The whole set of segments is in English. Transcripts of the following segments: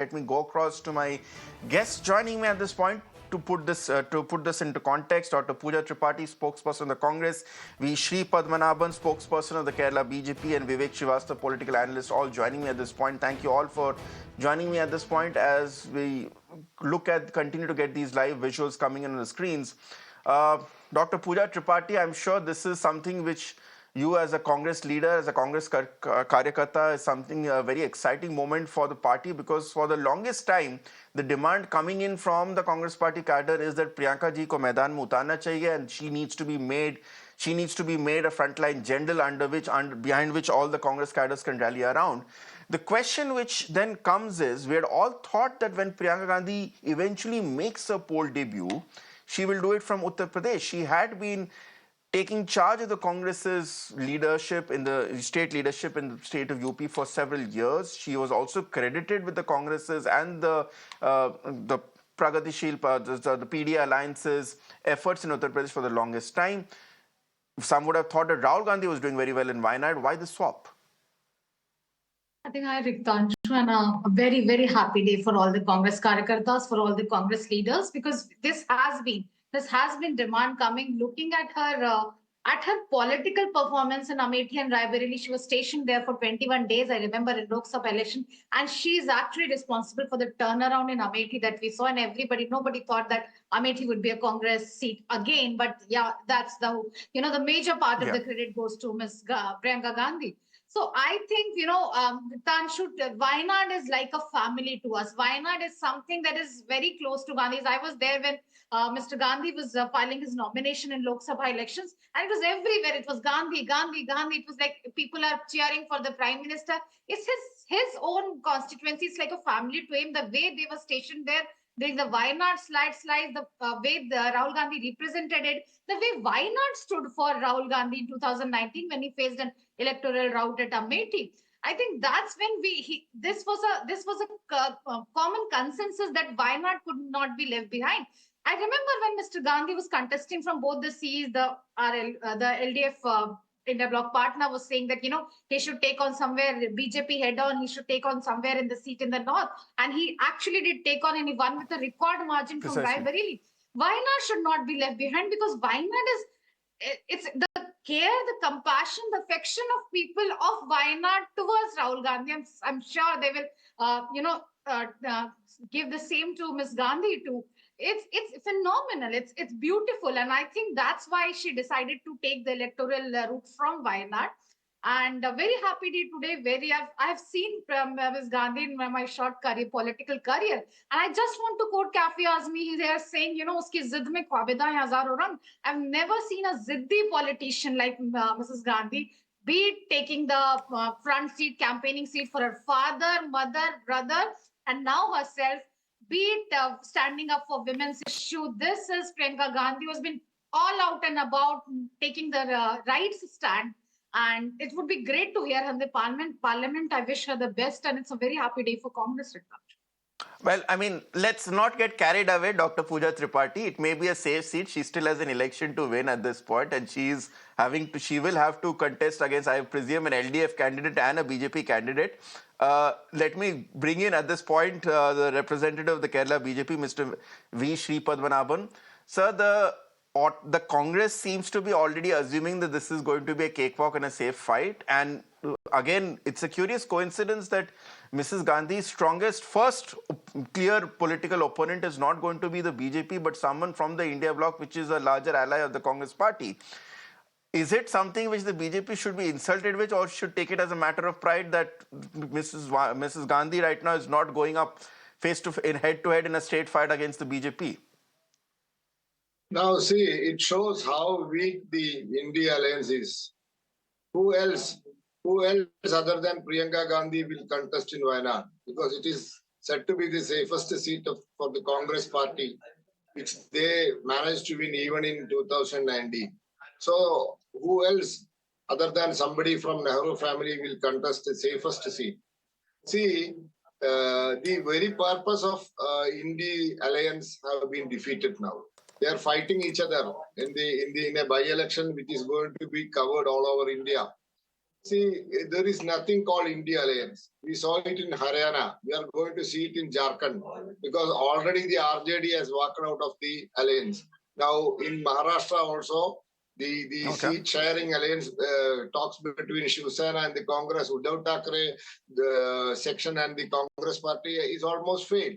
Let me go across to my guest joining me at this point to put this into context. Dr. Pooja Tripathi, spokesperson of the Congress, V. Sreepadmanabhan, spokesperson of the Kerala BJP, and Vivek Srivastava, political analyst, all joining me at this point. Thank you all for joining me at this point as we continue to get these live visuals coming in on the screens. Dr. Pooja Tripathi, I'm sure this is something which you as a Congress leader, as a Congress Karyakarta, is something a very exciting moment for the party, because for the longest time, the demand coming in from the Congress party cadre is that Priyanka ji ko मैदान में उतारना चाहिए, and she needs to be made a frontline general behind which all the Congress cadres can rally around. The question which then comes is, we had all thought that when Priyanka Gandhi eventually makes her poll debut, she will do it from Uttar Pradesh. She had been taking charge of the Congress's leadership in the state of UP for several years. She was also credited with the Congress's and the Pragatishil, the PDA alliance's efforts in Uttar Pradesh for the longest time. Some would have thought that Rahul Gandhi was doing very well in Wayanad. Why the swap? I think I Ritangshu, and a very, very happy day for all the Congress Karyakartas, for all the Congress leaders, because this has been demand coming. Looking at her political performance in Amethi and Raebareli, she was stationed there for 21 days. I remember in Lok Sabha election, and she is actually responsible for the turnaround in Amethi that we saw. And nobody thought that Amethi would be a Congress seat again. But yeah, that's the major part of the credit goes to Ms. Priyanka Gandhi. So I think, Tanshu, Wayanad is like a family to us. Wayanad is something that is very close to Gandhi's. I was there when Mr. Gandhi was filing his nomination in Lok Sabha elections, and it was everywhere. It was Gandhi, Gandhi, Gandhi. It was like people are cheering for the Prime Minister. It's his own constituency. It's like a family to him. The way they were stationed there, during the Wayanad slides, the way Rahul Gandhi represented it, the way Wayanad stood for Rahul Gandhi in 2019 when he faced an electoral rout at Amethi. I think that's when this was a common consensus that Wayanad could not be left behind. I remember when Mr. Gandhi was contesting from both the Cs, the LDF India bloc partner was saying that, he should take on somewhere BJP head on, he should take on somewhere in the seat in the north. And he actually did take on, and he won with a record margin from Raebareli. Wayanad should not be left behind, because Wayanad it's the care, the compassion, the affection of people of Wayanad towards Rahul Gandhi. I'm sure they will, give the same to Ms. Gandhi too. It's phenomenal. It's beautiful, and I think that's why she decided to take the electoral route from Wayanad. And very happy day today. I've seen Ms. Gandhi in my short political career, and I just want to quote Kafi Azmi here saying, uski zidd mein khwabedain hazaro rang. I've never seen a ziddi politician like Mrs. Gandhi, be it taking the front seat, campaigning seat for her father, mother, brother, and now herself, be it standing up for women's issue. This is Priyanka Gandhi, who has been all out and about taking the rights stand. And it would be great to hear her in the Parliament. I wish her the best, and it's a very happy day for Congress. Well, I mean, let's not get carried away, Dr. Pooja Tripathi. It may be a safe seat. She still has an election to win at this point, and she will have to contest against, I presume, an LDF candidate and a BJP candidate. Let me bring in at this point the representative of the Kerala BJP, Mr. V. Sreepadmanabhan. Sir, the Congress seems to be already assuming that this is going to be a cakewalk and a safe fight. And again, it's a curious coincidence that Mrs. Gandhi's first clear political opponent is not going to be the BJP, but someone from the India bloc, which is a larger ally of the Congress party. Is it something which the BJP should be insulted with, or should take it as a matter of pride that Mrs. Gandhi right now is not going up head-to-head in a straight fight against the BJP? Now, see, it shows how weak the I.N.D.I.A alliance is. Who else other than Priyanka Gandhi will contest in Wayanad? Because it is said to be the safest seat for the Congress party, which they managed to win even in 2019. So, who else other than somebody from Nehru family will contest the safest seat? See, the very purpose of I.N.D.I.A alliance have been defeated now. They are fighting each other in a by-election which is going to be covered all over India. See, there is nothing called India Alliance. We saw it in Haryana. We are going to see it in Jharkhand because already the RJD has walked out of the alliance. Now in Maharashtra also, the Okay. seat sharing alliance talks between Shiv Sena and the Congress, Uddhav Thackeray, the section and the Congress party is almost failed.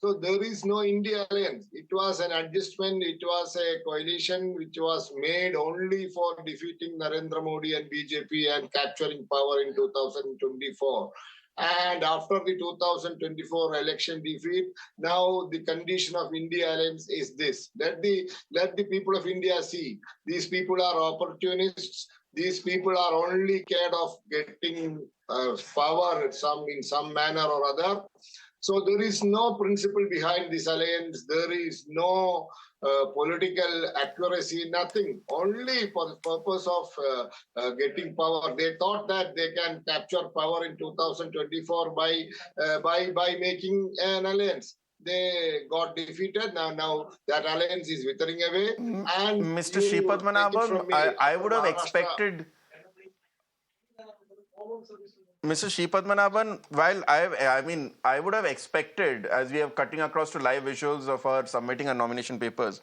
So there is no India alliance. It was an adjustment. It was a coalition which was made only for defeating Narendra Modi and BJP and capturing power in 2024. And after the 2024 election defeat, now the condition of India alliance is this. Let the people of India see. These people are opportunists. These people are only cared of getting power in some manner or other. So there is no principle behind this alliance. There is no political accuracy, nothing. Only for the purpose of getting power. They thought that they can capture power in 2024 by making an alliance. They got defeated. Now that alliance is withering away. And Mr. you take it Sreepadmanabhan, from me. I After would have Maharashtra, expected, Mr. Sreepadmanabhan, I would have expected, as we are cutting across to live visuals of her submitting her nomination papers,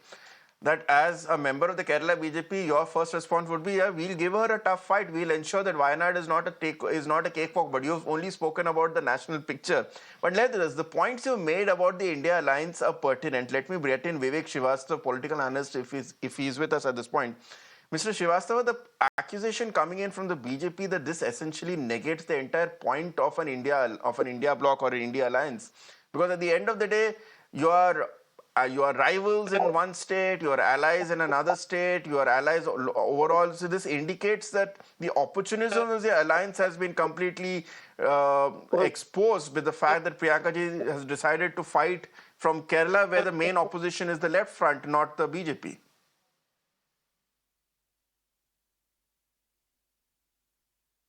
that as a member of the Kerala BJP, your first response would be, yeah, we'll give her a tough fight. We'll ensure that Wayanad is not a cakewalk. But you've only spoken about the national picture. But let us, the points you made about the India alliance are pertinent. Let me bring in Vivek Srivastava, political analyst, if he's with us at this point. Mr. Srivastava, the accusation coming in from the BJP that this essentially negates the entire point of an India bloc or an India alliance, because at the end of the day, your rivals in one state, your allies in another state, your allies overall. So this indicates that the opportunism of the alliance has been completely exposed with the fact that Priyanka ji has decided to fight from Kerala, where the main opposition is the left front, not the BJP.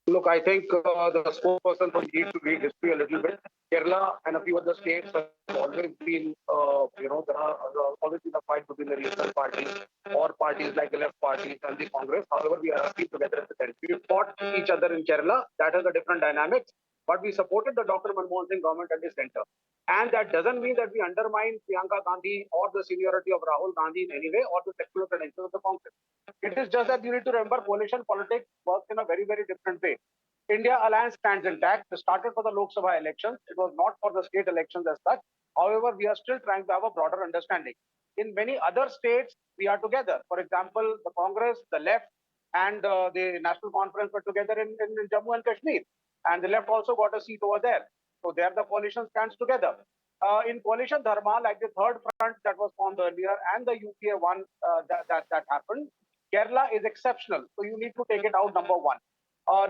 Look, I think the spokesperson will need to read history a little bit. Kerala and a few other states have always been, there are always been a fight between the regional parties or parties like the left parties and the Congress. However, we are actually together at the center. We fought each other in Kerala. That has a different dynamics. But we supported the Dr. Manmohan Singh government at the center. And that doesn't mean that we undermine Priyanka Gandhi or the seniority of Rahul Gandhi in any way or the secular credentials of the Congress. It is just that you need to remember coalition politics works in a very, very different way. India alliance stands intact. It started for the Lok Sabha elections. It was not for the state elections as such. However, we are still trying to have a broader understanding. In many other states, we are together. For example, the Congress, the left, and the National Conference were together in Jammu and Kashmir. And the left also got a seat over there. So there the coalition stands together. In coalition dharma, like the third front that was formed earlier and the UPA one that happened, Kerala is exceptional. So you need to take it out, number one.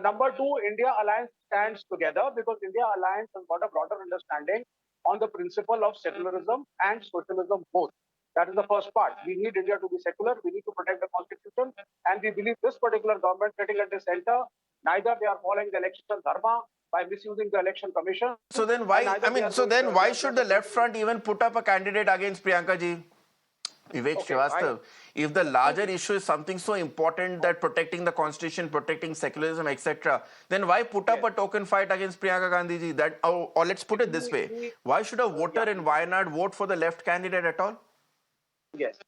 Number two, India Alliance stands together because India Alliance has got a broader understanding on the principle of secularism and socialism both. That is the first part. We need India to be secular. We need to protect the constitution. And we believe this particular government sitting at the center, neither they are following the election dharma by misusing the election commission. So then why should the left front even put up a candidate against Priyanka ji? Vivek Srivastava, if the larger issue is something so important that protecting the constitution, protecting secularism, etc., then why put up a token fight against Priyanka Gandhi ji? Or let's put it this way: why should a voter in Wayanad vote for the left candidate at all? Yes.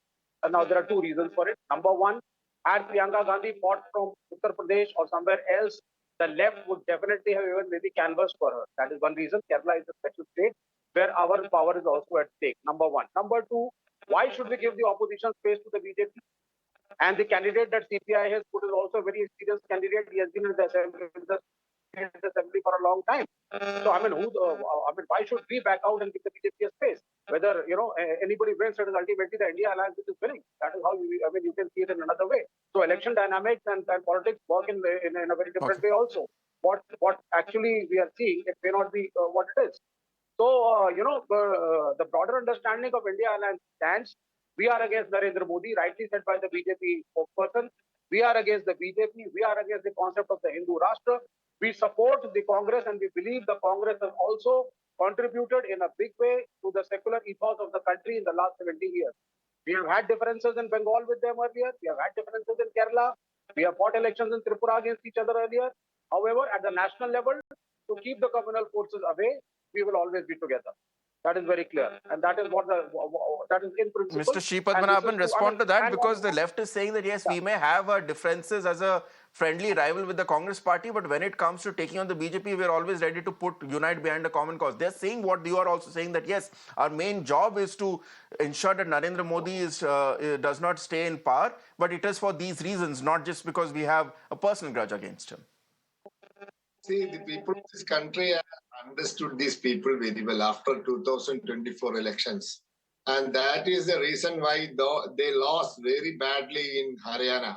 Now there are two reasons for it. Number one, had Priyanka Gandhi fought from Uttar Pradesh or somewhere else, the left would definitely have even maybe canvassed for her. That is one reason. Kerala is a special state where our power is also at stake. Number one. Number two, why should we give the opposition space to the BJP? And the candidate that CPI has put is also a very experienced candidate. He has been in the assembly for a long time. So why should we back out and give the BJP a space? Whether anybody wins, it is ultimately the India alliance which is winning. That is how you can see it in another way. So election dynamics and politics work in a very different way also. What actually we are seeing, it may not be what it is. So the broader understanding of India alliance stands. We are against Narendra Modi, rightly said by the BJP spokesperson. We are against the BJP. We are against the concept of the Hindu Rashtra. We support the Congress and we believe the Congress has also contributed in a big way to the secular ethos of the country in the last 70 years. We have had differences in Bengal with them earlier. We have had differences in Kerala. We have fought elections in Tripura against each other earlier. However, at the national level, to keep the communal forces away, we will always be together. That is very clear, and that is what that is in principle. Mr. Sreepadmanabhan, respond to that, because the left is saying that yes, we may have our differences as a friendly rival with the Congress party, but when it comes to taking on the BJP, we're always ready to unite behind a common cause. They're saying what you are also saying, that yes, our main job is to ensure that Narendra Modi does not stay in power, but it is for these reasons, not just because we have a personal grudge against him. See, the people of this country have understood these people very well after 2024 elections. And that is the reason why they lost very badly in Haryana.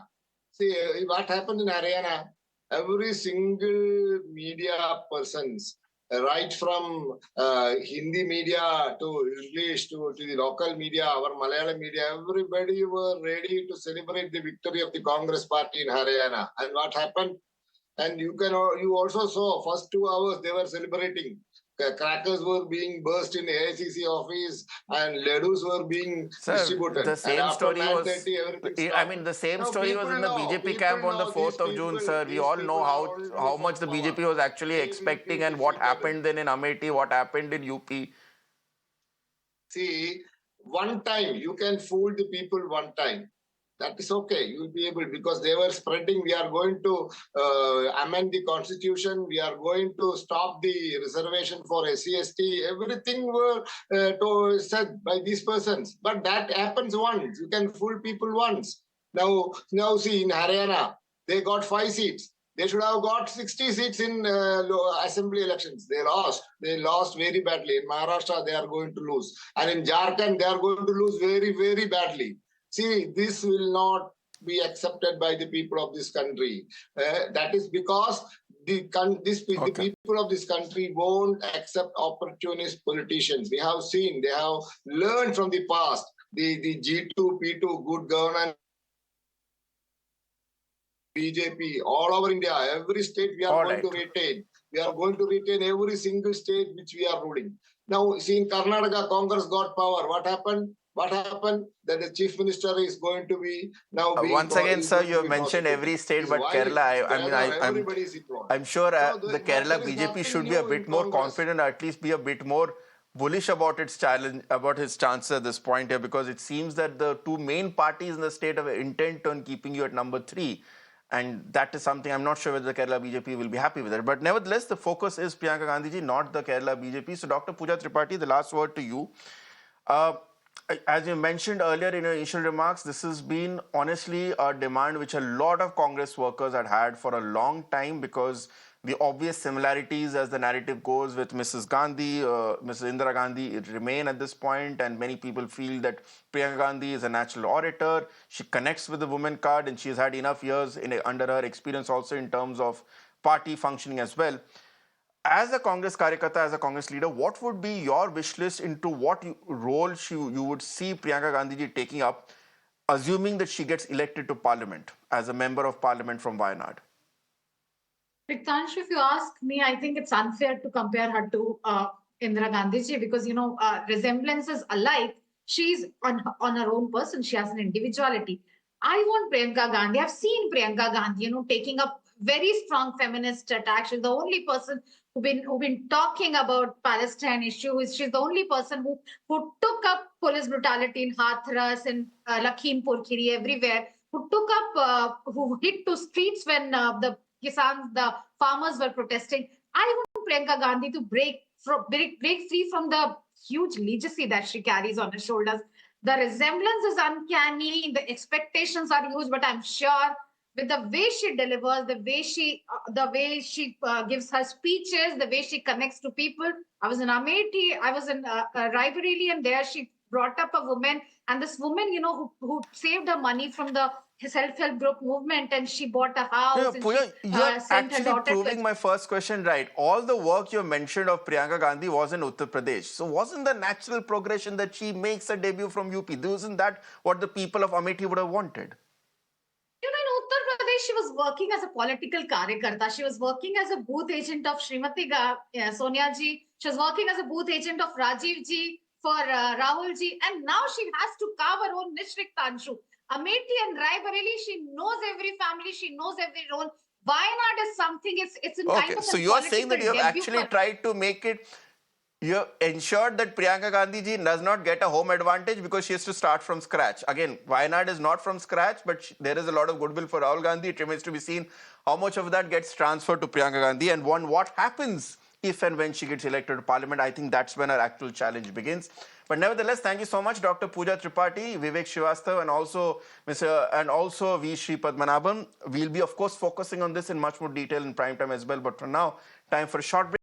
See, what happened in Haryana? Every single media persons, right from Hindi media to English to the local media, our Malayalam media, everybody were ready to celebrate the victory of the Congress party in Haryana. And what happened? And you also saw first 2 hours they were celebrating. Crackers were being burst in the AICC office and ladus were being distributed. The same story was, I mean, the same story was in the BJP camp on the 4th of June, sir. We all know how much the BJP was actually expecting and what happened then in Amethi, what happened in UP. See, one time you can fool the people one time. That is okay. You will be able, because they were spreading, we are going to amend the constitution, we are going to stop the reservation for SC/ST. Everything were said by these persons. But that happens once. You can fool people once. Now see, in Haryana, they got 5 seats. They should have got 60 seats in assembly elections. They lost. They lost very badly. In Maharashtra, they are going to lose. And in Jharkhand, they are going to lose very, very badly. See, this will not be accepted by the people of this country. That is because the people of this country won't accept opportunist politicians. We have seen, they have learned from the past. The G2, P2, good governance, BJP, all over India, every state we are going to retain. We are going to retain every single state which we are ruling. Now, see, in Karnataka, Congress got power. What happened? That the chief minister is going to be now. Once again, sir, you have mentioned every state, but Kerala. I'm sure the Kerala BJP should be a bit more confident, or at least be a bit more bullish about its challenge, about his chances at this point here, because it seems that the two main parties in the state have intent on keeping you at number 3. And that is something I'm not sure whether the Kerala BJP will be happy with it. But nevertheless, the focus is Priyanka Gandhi ji, not the Kerala BJP. So, Dr. Pooja Tripathi, the last word to you. As you mentioned earlier in your initial remarks, this has been honestly a demand which a lot of Congress workers had for a long time, because the obvious similarities, as the narrative goes, with Mrs. Gandhi, Mrs. Indira Gandhi, remain at this point, and many people feel that Priyanka Gandhi is a natural orator. She connects with the women card, and she's had enough years under her experience also in terms of party functioning as well. As a Congress Karyakarta, as a Congress leader, what would be your wish list into what role you would see Priyanka Gandhi ji taking up, assuming that she gets elected to Parliament as a member of Parliament from Wayanad? Ritangshu, if you ask me, I think it's unfair to compare her to Indira Gandhi ji, because, resemblances alike. She's on her own person. She has an individuality. I want Priyanka Gandhi. I've seen Priyanka Gandhi, taking up very strong feminist attack. She's the only person who've been talking about Palestine issues. She's the only person who took up police brutality in Hathras and Lakhimpur Kheri, everywhere. Who hit to streets when the farmers were protesting. I want Priyanka Gandhi to break free from the huge legacy that she carries on her shoulders. The resemblance is uncanny. The expectations are huge, but I'm sure with the way she delivers, the way she gives her speeches, the way she connects to people. I was in Amethi, I was in Raebareli, and there she brought up a woman, and this woman, who saved her money from the self-help group movement, and she bought a house. Pooja, you're actually proving my first question right. All the work you mentioned of Priyanka Gandhi was in Uttar Pradesh. So wasn't the natural progression that she makes a debut from UP? Isn't that what the people of Amethi would have wanted? In Uttar Pradesh, she was working as a political karyakarta. She was working as a booth agent of Srimati Sonia ji. She was working as a booth agent of Rajiv ji for Rahul ji. And now she has to carve her own niche, Ritangshu. Amethi and Raebareli, she knows every family, she knows every role. Wayanad is something, it's in Okay, kind of so a you are saying that you political have debut actually for- tried to make it, you have ensured that Priyanka Gandhi ji does not get a home advantage because she has to start from scratch. Again, Wayanad is not from scratch, but there is a lot of goodwill for Rahul Gandhi. It remains to be seen how much of that gets transferred to Priyanka Gandhi and what happens if and when she gets elected to parliament. I think that's when her actual challenge begins. But nevertheless, thank you so much, Dr. Pooja Tripathi, Vivek Srivastava, and also V. Sreepadmanabhan. We'll be, of course, focusing on this in much more detail in prime time as well. But for now, time for a short break.